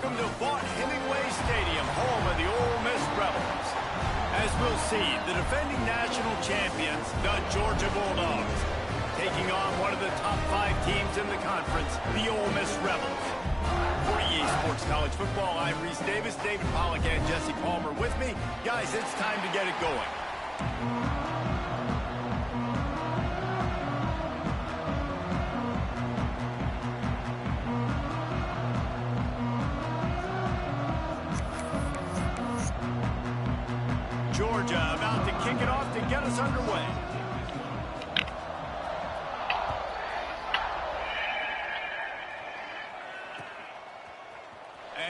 Welcome to Hemingway Stadium, home of the Ole Miss Rebels. As we'll see, the defending national champions, the Georgia Bulldogs, taking on one of the top 5 teams in the conference, the Ole Miss Rebels. For EA Sports College Football, I'm Reese Davis, David Pollack, and Jesse Palmer with me. Guys, it's time to get it going. Georgia about to kick it off to get us underway.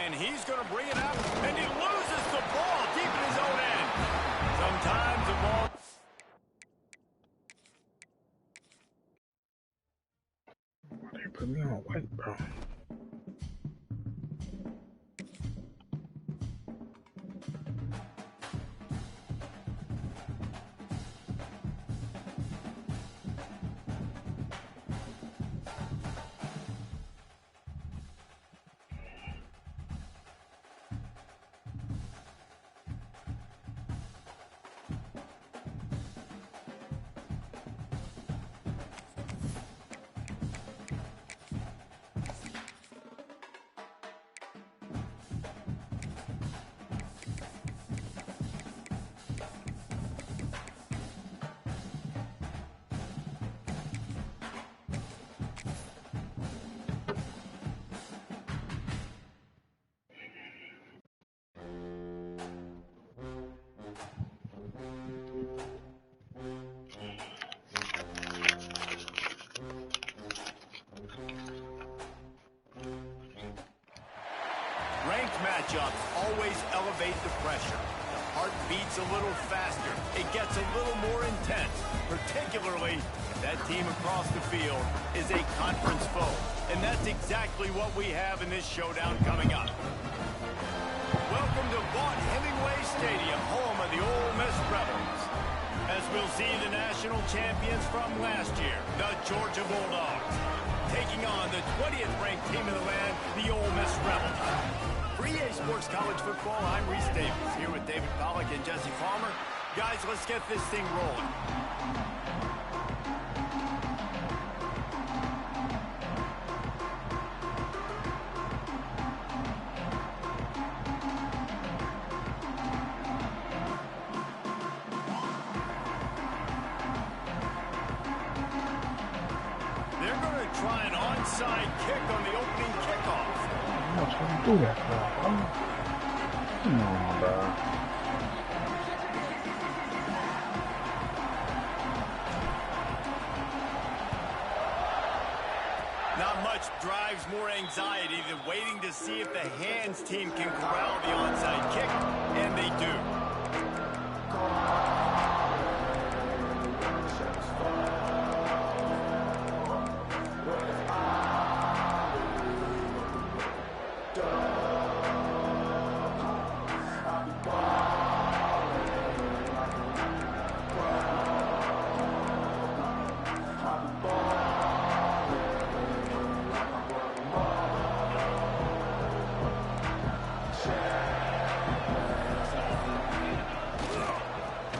And he's going to bring it out, and he loses the ball deep in his own end. Sometimes the ball... They put me on white, bro. Ranked matchups always elevate the pressure. The heart beats a little faster. It gets a little more intense, particularly if that team across the field is a conference foe. And that's exactly what we have in this showdown coming up. Welcome to Hemingway Stadium, home of the Ole Miss Rebels. As we'll see the national champions from last year, the Georgia Bulldogs, taking on the 20th ranked team in the land, the Ole Miss Rebels. For EA Sports College Football, I'm Reese Davis, here with David Pollack and Jesse Palmer. Guys, let's get this thing rolling. They're going to try an onside kick on the opening kickoff. I'm not trying to do that, bro. Come on, bro. Not much drives more anxiety than waiting to see if the hands team can corral the onside kick, and they do.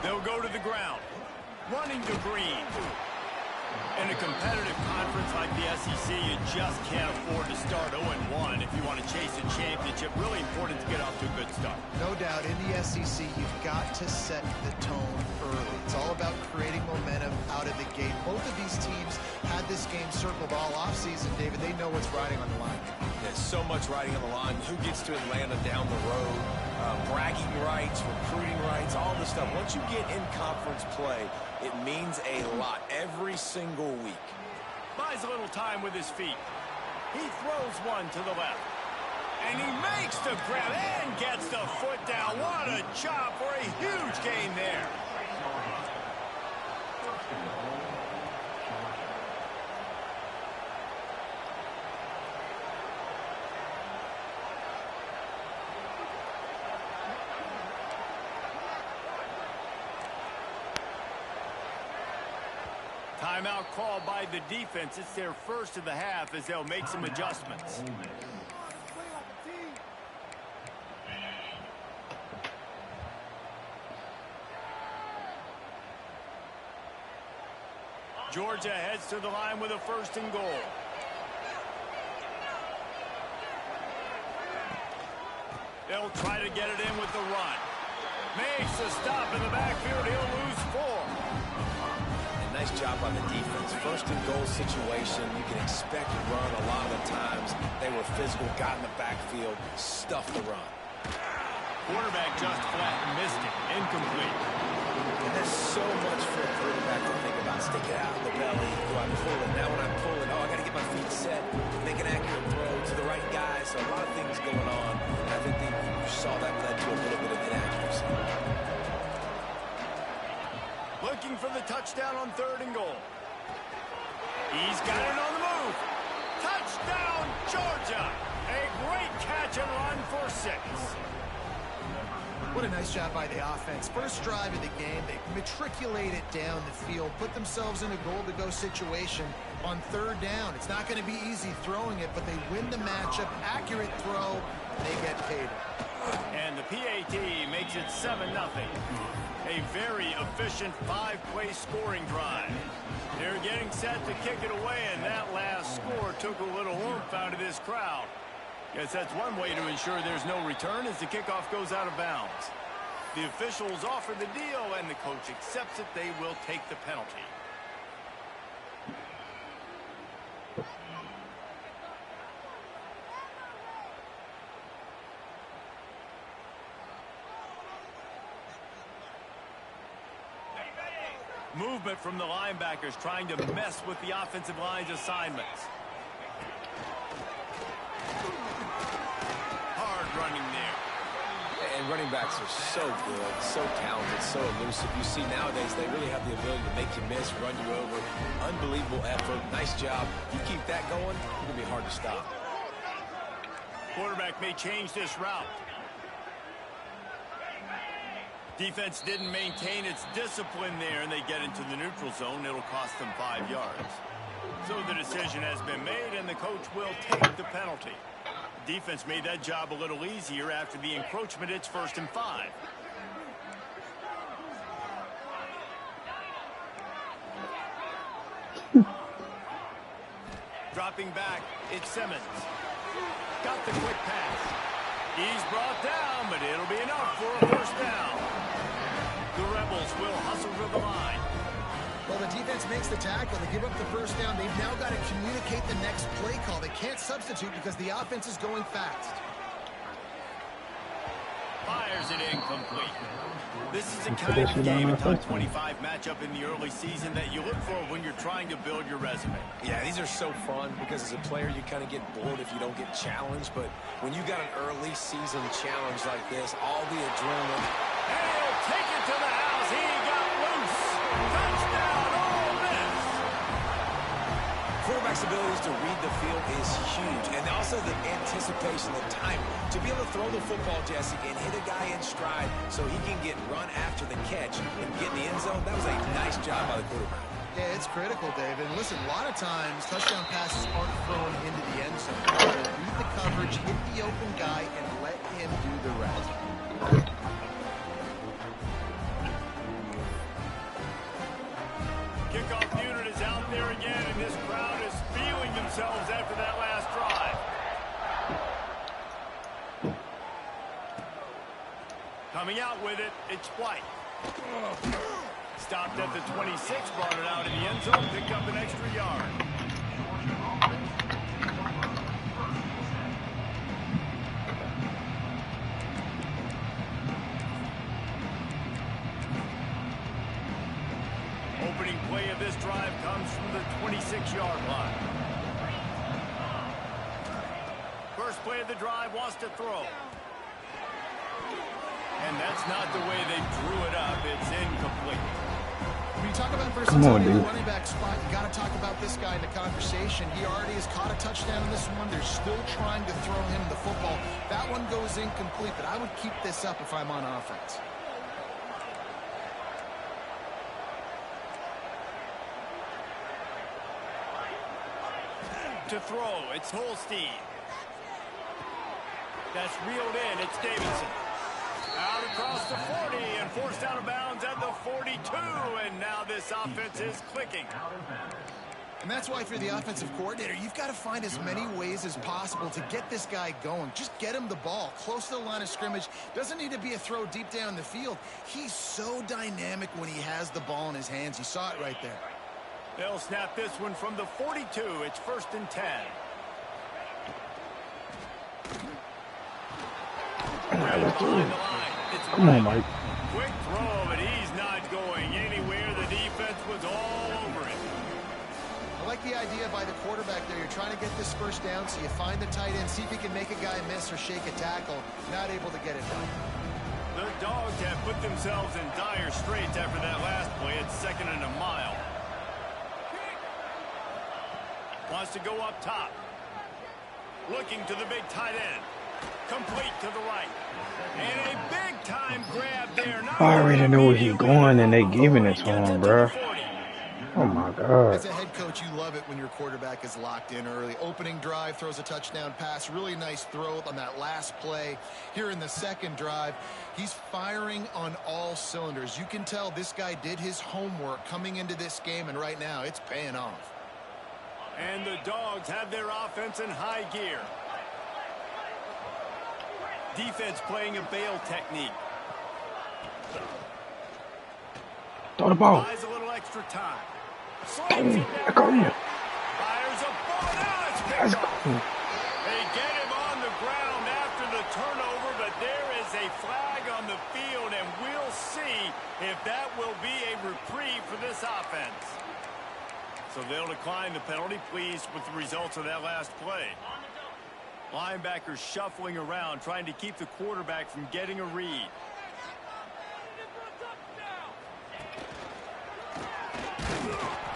They'll go to the ground, running to green. In a competitive conference like the SEC, you just can't afford to start 0-1 if you want to chase a championship. Really important to get off to a good start. No doubt, in the SEC, you've got to set the tone early. It's all about creating momentum out of the gate. Both of these teams had this game circled all offseason, David. They know what's riding on the line. There's so much riding on the line. Who gets to Atlanta down the road? Bragging rights, recruiting rights, all this stuff. Once you get in conference play, it means a lot every single week. Buys a little time with his feet. He throws one to the left. And he makes the grab and gets the foot down. What a chop for a huge gain there. Timeout called by the defense. It's their first of the half as they'll make some adjustments. Georgia heads to the line with a 1st and goal. They'll try to get it in with the run. Makes a stop in the backfield. He'll lose 4. And nice job on the defense. 1st and goal situation. You can expect to run a lot of the times. They were physical, got in the backfield, stuffed the run. Quarterback just flat missed it. Incomplete. And there's so much for a quarterback to think about. Stick it out in the belly. Do I pull it? Now when I'm pulling, I got to get my feet set. Make an accurate throw to the right guy. So a lot of things going on. And I think you saw that led to a little bit of inaccuracy. Looking for the touchdown on 3rd and goal. He's got it on the move. Touchdown, Georgia. A great catch and run for 6. What a nice job by the offense. First drive of the game, they matriculated down the field, put themselves in a goal-to-go situation on 3rd down. It's not going to be easy throwing it, but they win the matchup. Accurate throw, they get paid. And the PAT makes it 7-0. A very efficient 5-play scoring drive. They're getting set to kick it away, and that last score took a little oomph out of this crowd. Guess that's one way to ensure there's no return as the kickoff goes out of bounds. The officials offer the deal, and the coach accepts it. They will take the penalty. Movement from the linebackers trying to mess with the offensive line's assignments. Hard running there. And running backs are so good, so talented, so elusive. You see nowadays they really have the ability to make you miss, run you over. Unbelievable effort. Nice job. You keep that going, it's going to be hard to stop. Quarterback may change this route. Defense didn't maintain its discipline there, and they get into the neutral zone. It'll cost them 5 yards. So the decision has been made, and the coach will take the penalty. Defense made that job a little easier after the encroachment. It's 1st and 5. Dropping back, it's Simmons. Got the quick pass. He's brought down, but it'll be enough for a 1st down. The Rebels will hustle to the line. Well, the defense makes the tackle. They give up the 1st down. They've now got to communicate the next play call. They can't substitute because the offense is going fast. Fires it incomplete. This is the kind of game, a top 25 matchup in the early season that you look for when you're trying to build your resume. Yeah, these are so fun because as a player you kind of get bored if you don't get challenged. But when you got an early season challenge like this, all the adrenaline. And he'll take it to the house. He got loose. Touchdown, Ole Miss. Quarterback's abilities to read the field is huge. And also the anticipation, the time. To be able to throw the football, Jesse, and hit a guy in stride so he can get run after the catch and get in the end zone, that was a nice job by the quarterback. Yeah, it's critical, David. And listen, a lot of times touchdown passes aren't thrown into the end zone. Read the coverage, hit the open guy, and let him do the rest. Kickoff unit is out there again, and this crowd is feeling themselves after that last drive. Coming out with it, it's White. Stopped at the 26, brought it out in the end zone, picked up an extra yard. Opening play of this drive comes from the 26-yard line. First play of the drive wants to throw. And that's not the way they drew it up. It's incomplete. When you talk about versatility in the running back spot, you got to talk about this guy in the conversation. He already has caught a touchdown in this one. They're still trying to throw him the football. That one goes incomplete, but I would keep this up if I'm on offense. To throw, it's Holstein. That's reeled in, it's Davidson. Out across the 40 and forced out of bounds at the 42. And now this offense is clicking. And that's why, if you're the offensive coordinator, you've got to find as many ways as possible to get this guy going. Just get him the ball close to the line of scrimmage. Doesn't need to be a throw deep down the field. He's so dynamic when he has the ball in his hands. You saw it right there. They'll snap this one from the 42. It's 1st and 10. Come on, Mike. Quick throw, but he's not going anywhere. The defense was all over it. I like the idea by the quarterback there. You're trying to get this first down, so you find the tight end, see if he can make a guy miss or shake a tackle. Not able to get it done. The Dogs have put themselves in dire straits after that last play. It's 2nd and a mile. Wants to go up top. Looking to the big tight end. Complete to the right. And a big-time grab there. I already know where he's going, and they giving it to him, bro. Oh, my God. As a head coach, you love it when your quarterback is locked in early. Opening drive, throws a touchdown pass. Really nice throw on that last play. Here in the second drive, he's firing on all cylinders. You can tell this guy did his homework coming into this game, and right now it's paying off. And the Dogs have their offense in high gear. Defense playing a bail technique. Throw the ball. Buys a little extra time. Fires a ball. Now it's picked off. They get him on the ground after the turnover, but there is a flag on the field, and we'll see if that will be a reprieve for this offense. So they'll decline the penalty, pleased with the results of that last play. Linebackers shuffling around, trying to keep the quarterback from getting a read.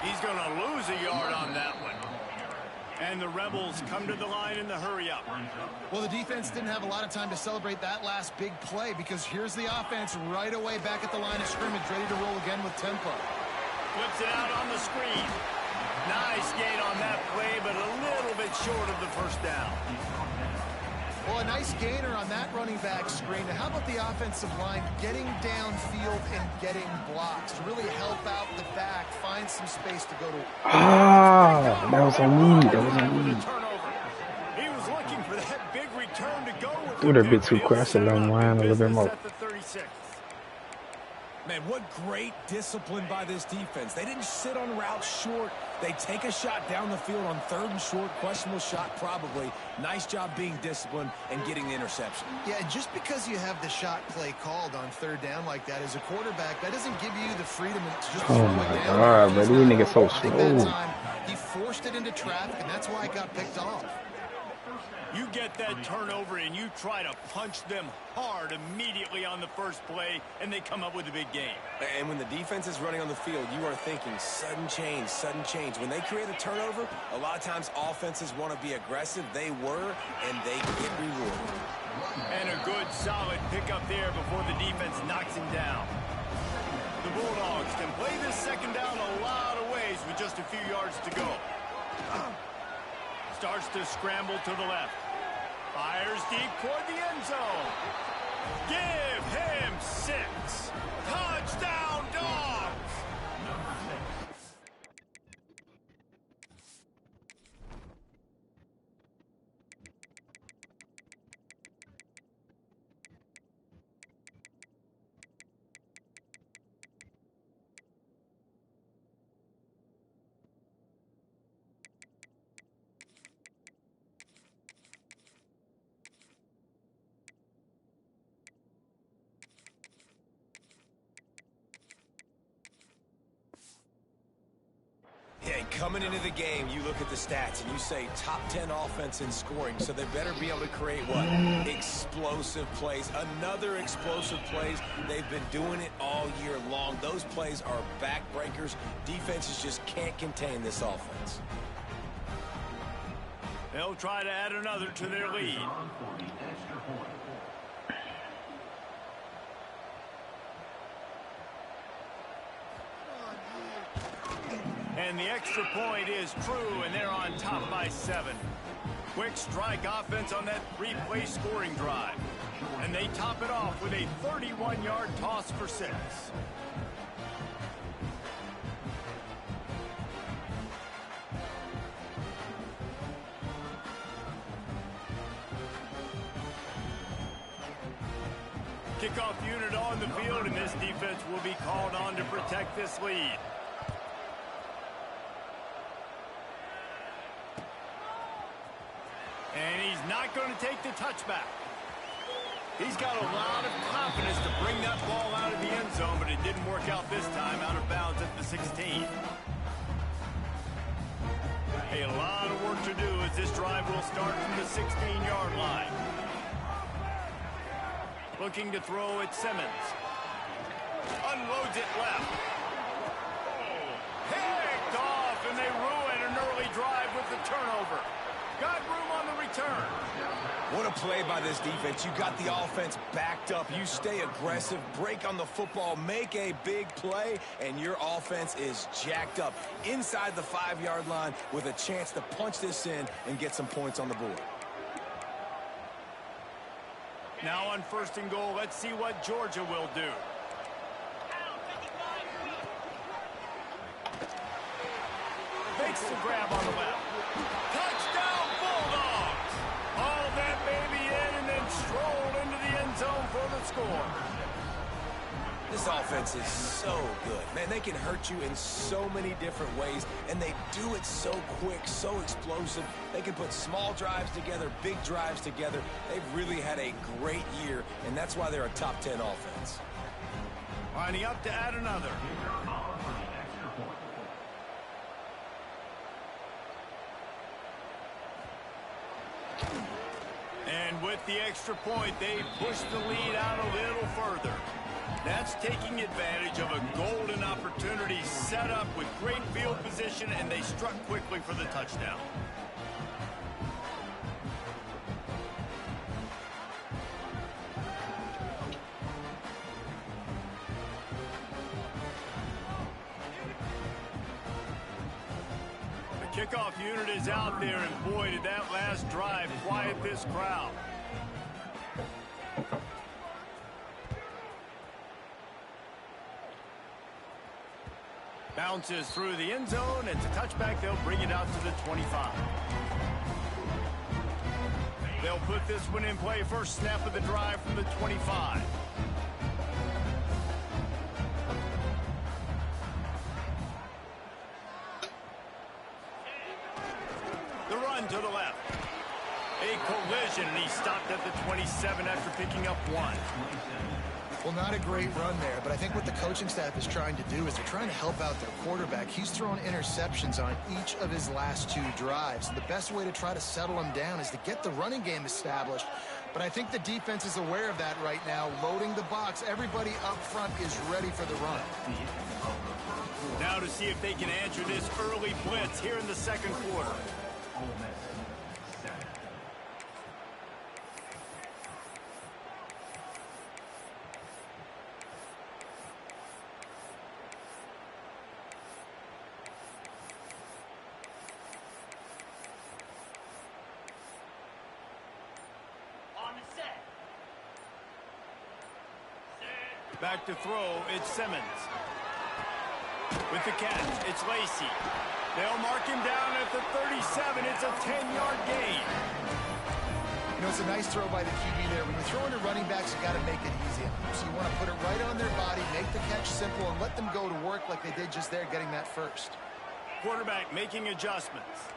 He's going to lose a yard on that one. And the Rebels come to the line in the hurry-up. Well, the defense didn't have a lot of time to celebrate that last big play, because here's the offense right away back at the line of scrimmage, ready to roll again with tempo. Flips it out on the screen. Nice gain on that play, but a little bit short of the first down. Well, a nice gainer on that running back screen. Now, how about the offensive line getting downfield and getting blocks to really help out the back, find some space to go to? Ah, that was on me. That was on me. He was looking for that big return to go with. Threw that bit too close and let him line a little bit more. Man, what great discipline by this defense. They didn't sit on routes short. They take a shot down the field on 3rd and short. Questionable shot, probably. Nice job being disciplined and getting the interception. Yeah, just because you have the shot play called on 3rd down like that as a quarterback, that doesn't give you the freedom to just throw it down. God, but these niggas so slow. He forced it into traffic, and that's why it got picked off. You get that turnover and you try to punch them hard immediately on the first play, and they come up with a big game. And when the defense is running on the field, you are thinking sudden change, sudden change. When they create a turnover, a lot of times offenses want to be aggressive. They were, and they get rewarded. And a good, solid pickup there before the defense knocks him down. The Bulldogs can play this second down a lot of ways with just a few yards to go. Starts to scramble to the left. Fires deep toward the end zone. Give him 6. Touchdown, Dogs! Coming into the game, you look at the stats and you say top 10 offense in scoring, so they better be able to create what? Explosive plays. Another explosive plays. They've been doing it all year long. Those plays are backbreakers. Defenses just can't contain this offense. They'll try to add another to their lead. And the extra point is true, and they're on top by 7. Quick strike offense on that three-play scoring drive. And they top it off with a 31-yard toss for 6. Kickoff unit on the field, and this defense will be called on to protect this lead. And he's not going to take the touchback. He's got a lot of confidence to bring that ball out of the end zone, but it didn't work out this time, out of bounds at the 16. A lot of work to do as this drive will start from the 16-yard line. Looking to throw at Simmons. Unloads it left. Picked off, and they ruin an early drive with the turnover. Got room on the return. What a play by this defense. You got the offense backed up. You stay aggressive, break on the football, make a big play, and your offense is jacked up inside the 5-yard line with a chance to punch this in and get some points on the board. Now on 1st and goal, let's see what Georgia will do. Makes the grab on the left. Touchdown, Bulldogs! Haul that baby in and then stroll into the end zone for the score. This offense is so good. Man, they can hurt you in so many different ways, and they do it so quick, so explosive. They can put small drives together, big drives together. They've really had a great year, and that's why they're a top 10 offense. Lining up to add another. And with the extra point, they push the lead out a little further. That's taking advantage of a golden opportunity set up with great field position, and they struck quickly for the touchdown. The kickoff unit is out there, and boy, did that last drive quiet this crowd. Bounces through the end zone, and to touchback, they'll bring it out to the 25. They'll put this one in play. First snap of the drive from the 25. The run to the left. A collision, and he stopped at the 27 after picking up 1. Well, not a great run there, but I think what the coaching staff is trying to do is they're trying to help out their quarterback. He's thrown interceptions on each of his last 2 drives. The best way to try to settle him down is to get the running game established. But I think the defense is aware of that right now, loading the box. Everybody up front is ready for the run. Now to see if they can answer this early blitz here in the second quarter. Back to throw, it's Simmons. With the catch, it's Lacey. They'll mark him down at the 37. It's a 10-yard gain. You know, it's a nice throw by the QB there. When you're throwing to running backs, you got to make it easy. So you want to put it right on their body, make the catch simple, and let them go to work like they did just there, getting that first. Quarterback making adjustments.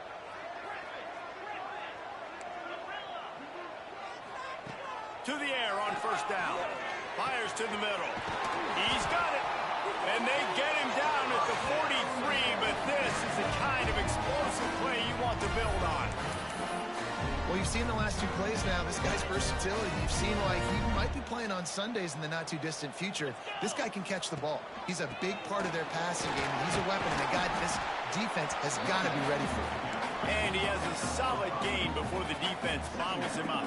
To the air on first down. Fires to the middle. He's got it. And they get him down at the 43, but this is the kind of explosive play you want to build on. Well, you've seen the last 2 plays now. This guy's versatility. You've seen why he might be playing on Sundays in the not-too-distant future. This guy can catch the ball. He's a big part of their passing game, and he's a weapon, and this defense has got to be ready for him. And he has a solid gain before the defense bottles him up.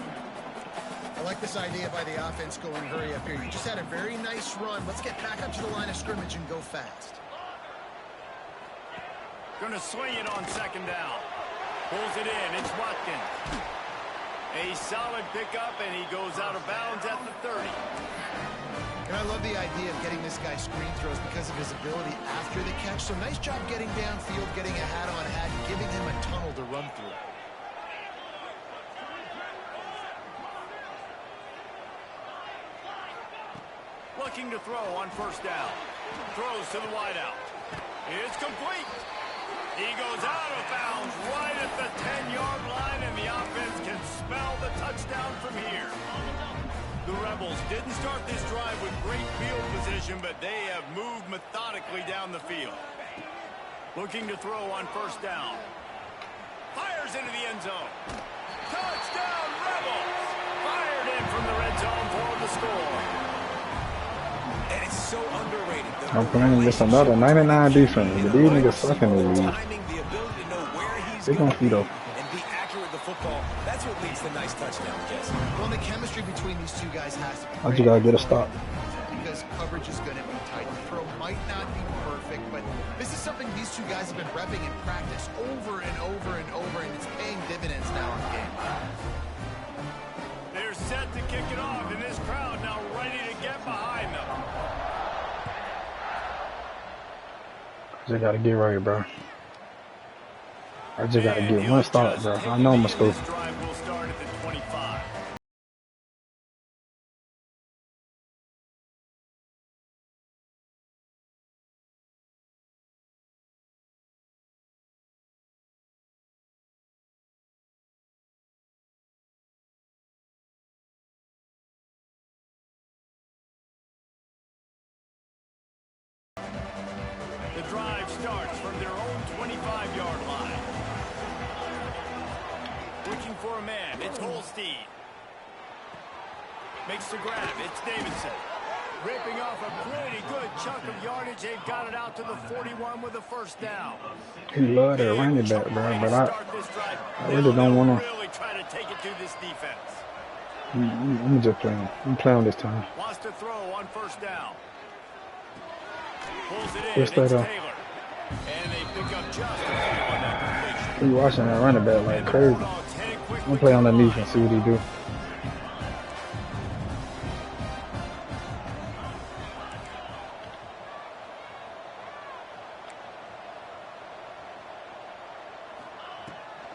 I like this idea by the offense going hurry up here. You just had a very nice run. Let's get back up to the line of scrimmage and go fast. Going to swing it on second down. Pulls it in. It's Watkins. A solid pickup, and he goes out of bounds at the 30. And I love the idea of getting this guy screen throws because of his ability after the catch. So nice job getting downfield, getting a hat-on-hat, and giving him a tunnel to run through. Looking to throw on first down. Throws to the wideout. It's complete. He goes out of bounds right at the 10-yard line, and the offense can smell the touchdown from here. The Rebels didn't start this drive with great field position, but they have moved methodically down the field. Looking to throw on first down. Fires into the end zone. Touchdown, Rebels! Fired in from the red zone for the score. And it's so underrated. I'm playing against another 99 defense. But these niggas suck in the league. They gonna feed up. And be accurate with the football. That's what leads to nice touchdowns, Jesse. Well, the chemistry between these two guys has to be I just gotta get a stop. because coverage is going to be tight. The throw might not be perfect, but this is something these two guys have been repping in practice over and over and over, and it's paying dividends now in the game. They're set to kick it off, and this crowd now ready to get behind them. I just gotta get right, bro. I just gotta get one start, bro. I know I'm gonna score. This drive will start at the 25. The drive starts from their own 25-yard line. Looking for a man. It's Holstein. Makes the grab. It's Davidson. Ripping off a pretty good chunk of yardage. They've got it out to the 41 with a first down. He love that running back, bro. But I really don't want to. Really try to take it to this defense. I'm just playing. I'm playing this time. Wants to throw on first down. Pulls it in. Where's It's that, Taylor. And they pick up just a few on that completion. He watching that running back like crazy. I'm gonna play underneath and see what he do.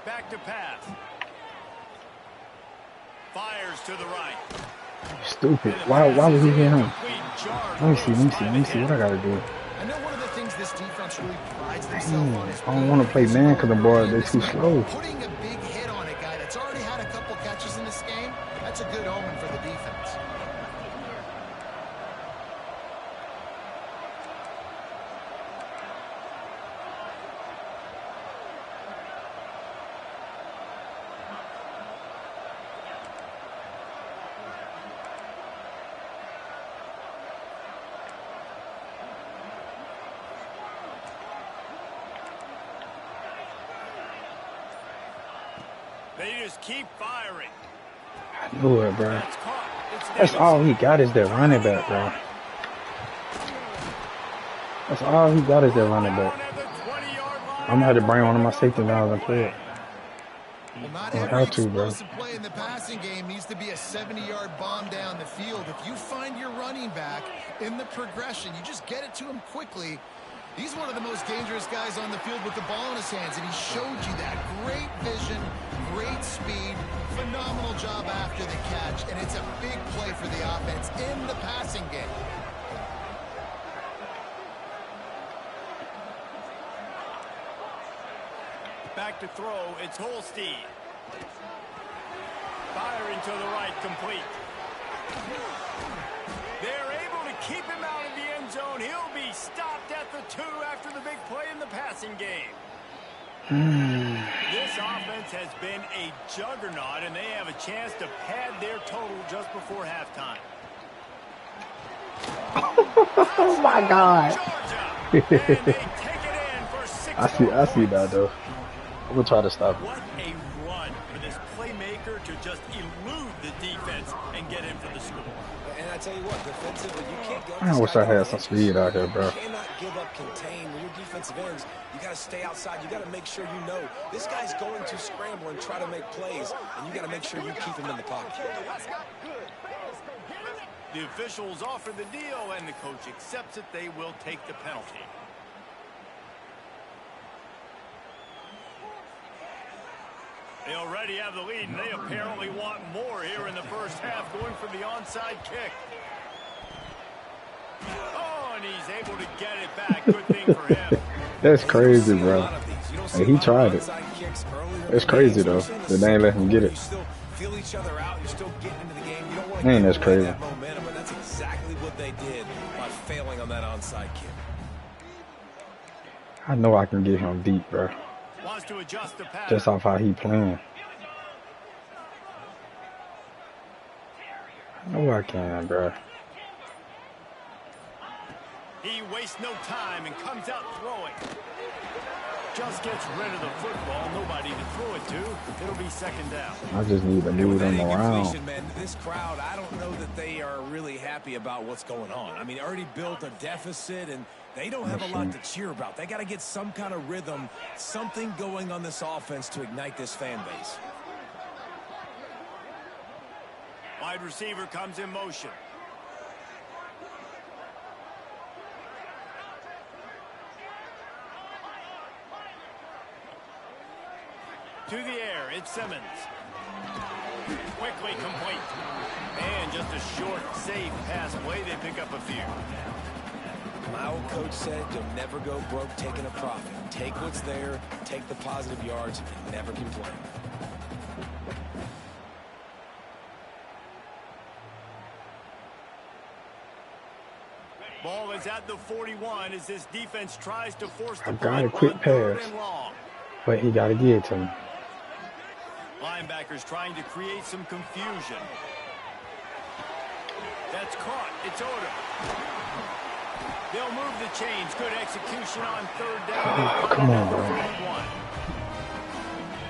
Back to pass. Fires to the right. Stupid. Why would he hit him? Let me see what I gotta do. I know one of the things this defense really prides themselves on is I don't want to play man because the boys, they're too slow. putting a big hit on a guy that's already had a couple catches in this game. That's a good omen for the defense. They just keep firing. I knew it, bro. That's caught. It's That's Davidson. all he got is that running back, bro. That's all he got is that running back. Down at the 20-yard line. I'm gonna have to bring one of my safety downs and play it. Well, not I every have to, bro. explosive play in the passing game needs to be a 70-yard bomb down the field. If you find your running back in the progression, you just get it to him quickly. He's one of the most dangerous guys on the field with the ball in his hands, and he showed you that. Great vision, great speed, phenomenal job after the catch, and it's a big play for the offense in the passing game. Back to throw. It's Holstein. Firing to the right, complete. They're able to keep him out of the end zone. He'll be stopped at the 2 after the big play in the passing game. This offense has been a juggernaut, and they have a chance to pad their total just before halftime. Oh my God! Georgia, and they take it in for 6 I see that though. I'm gonna try to stop it. What a run for this playmaker to just elude the defense and get in for the score. And I tell you what, defensively, you can't go. I wish I had some speed out here, bro. You cannot give up contain. When your defensive ends, you got to stay outside. You got to make sure you know this guy's going to scramble and try to make plays, and you got to make sure you keep him in the pocket. The officials offer the deal, and the coach accepts it. They will take the penalty. They already have the lead, and they apparently want more here in the first half, going for the onside kick. Oh, and he's able to get it back. Good thing for him. That's crazy, bro. Hey, he tried it. It's crazy, though, that they ain't let him get it. Feel each other out. You're still getting into the game. You don't want Man, that's crazy. that momentum, and that's exactly what they did by failing on that onside kick. I know I can get him deep, bro. Wants to adjust the pattern. Just off how he playing. I know I can, bro. He wastes no time and comes out throwing. Just gets rid of the football. Nobody to throw it to. It'll be second down. I just need to move them around. Man, this crowd, I don't know that they are really happy about what's going on. I mean, already built a deficit, and they don't have a lot to cheer about. They got to get some kind of rhythm, something going on this offense to ignite this fan base. Wide receiver comes in motion. To the air, it's Simmons. Quickly complete. And just a short, safe pass play. They pick up a few. My old coach said you'll never go broke taking a profit. Take what's there, take the positive yards, and never complain. Ball is at the 41 as this defense tries to force the got a quick pass, but he got to give it to me. Linebackers trying to create some confusion. That's caught. It's Odom. They'll move the chains. Good execution on third down. Oh, come on, bro.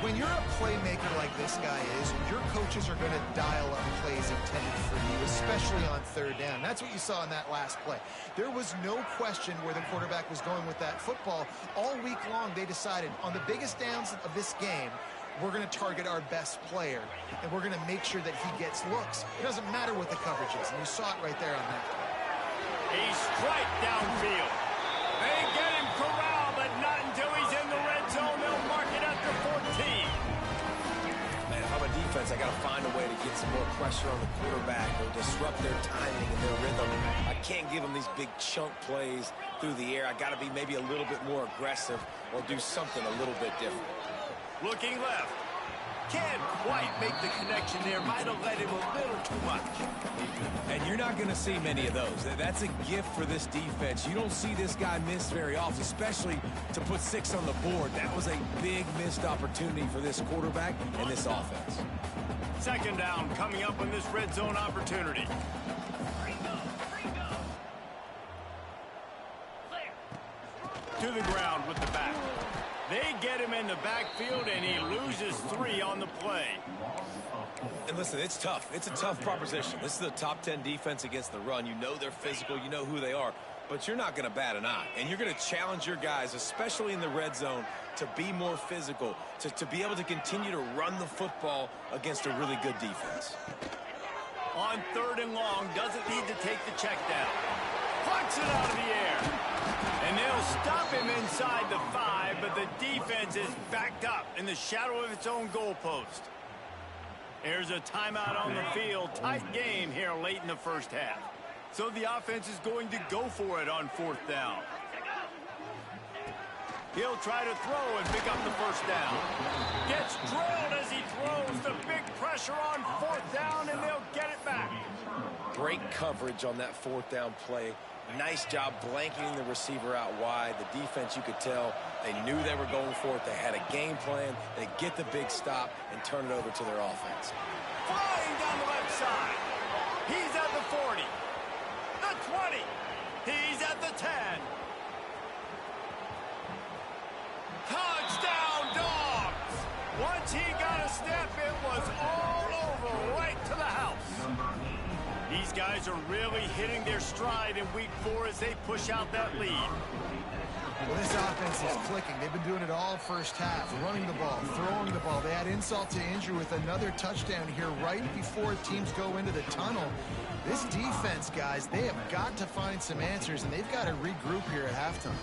When you're a playmaker like this guy is, your coaches are going to dial up plays intended for you, especially on third down. That's what you saw in that last play. There was no question where the quarterback was going with that football. All week long, they decided on the biggest downs of this game, we're going to target our best player, and we're going to make sure that he gets looks. It doesn't matter what the coverage is, and you saw it right there on that. A strike downfield. They get him corralled, but not until he's in the red zone. They'll mark it at the 14. Man, if I'm a defense, I got to find a way to get some more pressure on the quarterback or disrupt their timing and their rhythm. I can't give them these big chunk plays through the air. I got to be maybe a little bit more aggressive or do something a little bit different. Looking left. Can't quite make the connection there. Might have let him a little too much. And you're not going to see many of those. That's a gift for this defense. You don't see this guy miss very often, especially to put 6 on the board. That was a big missed opportunity for this quarterback and this offense. Second down coming up on this red zone opportunity. To the ground with the back. They get him in the backfield, and he loses 3 on the play. And listen, it's tough. It's a tough proposition. This is a top 10 defense against the run. You know they're physical. You know who they are. But you're not going to bat an eye. And you're going to challenge your guys, especially in the red zone, to be more physical, to be able to continue to run the football against a really good defense. On third and long, doesn't need to take the check down. Plucks it out of the air. And they'll stop him inside the 5, but the defense is backed up in the shadow of its own goalpost. There's a timeout on the field. Tight game here late in the first half. So the offense is going to go for it on 4th down. He'll try to throw and pick up the first down. Gets drilled as he throws. The big pressure on 4th down, and they'll get it back. Great coverage on that 4th down play. Nice job blanketing the receiver out wide. The defense, you could tell, they knew they were going for it. They had a game plan. They get the big stop and turn it over to their offense. Flying down the left side. He's at the 40. The 20. He's at the 10. Touchdown, Dogs! Once he got a step, it was all over right to the These guys are really hitting their stride in week 4 as they push out that lead. Well, this offense is clicking. They've been doing it all first half, running the ball, throwing the ball. They had insult to injury with another touchdown here right before teams go into the tunnel. This defense, guys, they have got to find some answers, and they've got to regroup here at halftime.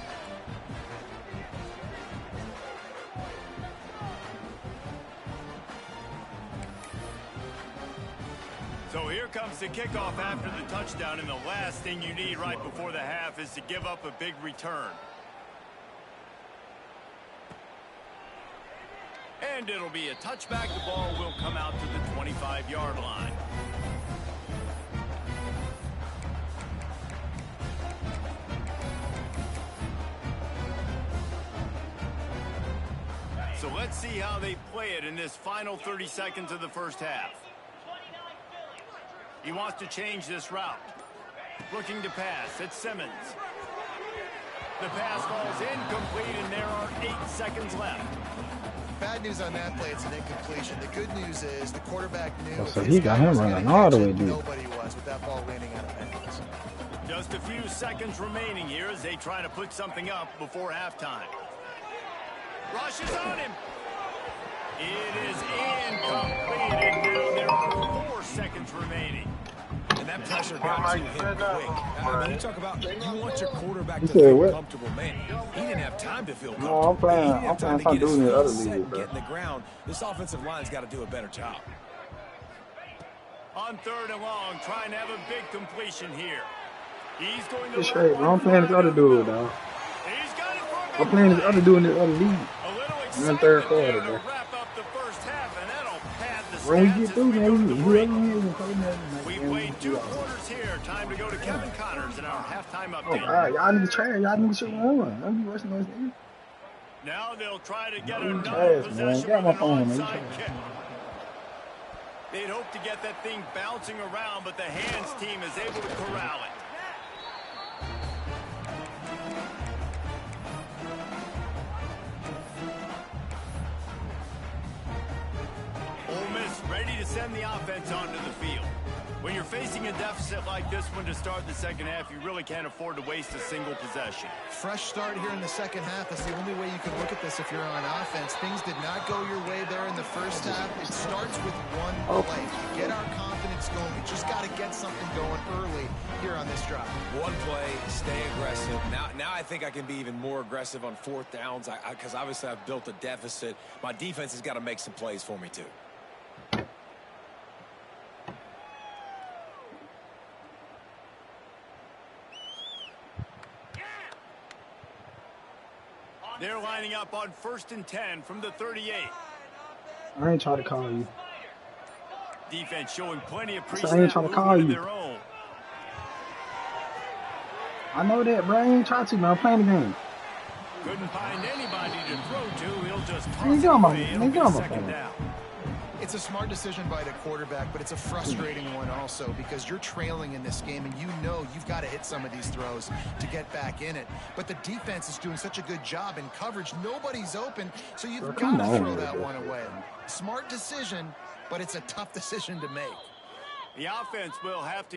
So here comes the kickoff after the touchdown, and the last thing you need right before the half is to give up a big return. And it'll be a touchback. The ball will come out to the 25-yard line. So let's see how they play it in this final 30 seconds of the first half. He wants to change this route. Looking to pass. It's Simmons. The pass falls incomplete, and there are 8 seconds left. Bad news on that play, it's an incompletion. The good news is the quarterback knew So he got him running all the way deep. Nobody was with that ball landing out of bounds. Just a few seconds remaining here as they try to put something up before halftime. Rush is on him. It is incomplete, and now there are 4 seconds remaining. And that pressure got to him quick. I mean, you talk about you want your quarterback to said feel what? comfortable, man. He didn't have time to feel No, comfortable. I'm playing some dude in the other league, bro. Get in the ground. This offensive line's got to do a better job. On 3rd and long, trying to have a big completion here. He's going to It's straight, bro. I'm playing this other dude, dog. He's got it for a big I'm playing this other dude in the other league. A little I'm in 3rd quarter, excitement bro. to wrap up the first half, and that'll pad the When we stats get as through, we man, go to we the break. we Played 2 quarters here. Time to go to Kevin Connors in our halftime Oh, update. God, y'all niggas trash. Y'all niggas should run. Don't be rushing those niggas. Now they'll try to get You another trash, man. possession Get my with an phone, man. You onside trash. kick. They'd hope to get that thing bouncing around, but the hands team is able to corral it. Ole Miss ready to send the offense onto the field. When you're facing a deficit like this one to start the second half, you really can't afford to waste a single possession. Fresh start here in the second half. That's the only way you can look at this if you're on offense. Things did not go your way there in the first half. It starts with one play. To get our confidence going, we just got to get something going early here on this drive. One play, stay aggressive. Now I think I can be even more aggressive on 4th downs because obviously I've built a deficit. My defense has got to make some plays for me too. They're lining up on 1st and 10 from the 38. I ain't trying to call you. Defense showing plenty of I ain't pre-snap trying to call movement of you. their own. I know that, bro. I ain't trying to, man. I'm playing the game. Couldn't find anybody to throw to. He'll just toss Man, it get on my- away. It'll man, be get on my second phone. down. It's a smart decision by the quarterback, but it's a frustrating one also because you're trailing in this game and you know you've got to hit some of these throws to get back in it. But the defense is doing such a good job in coverage. Nobody's open, so you've Bro, got come to on, throw that bro. one away. Smart decision, but it's a tough decision to make. The offense will have to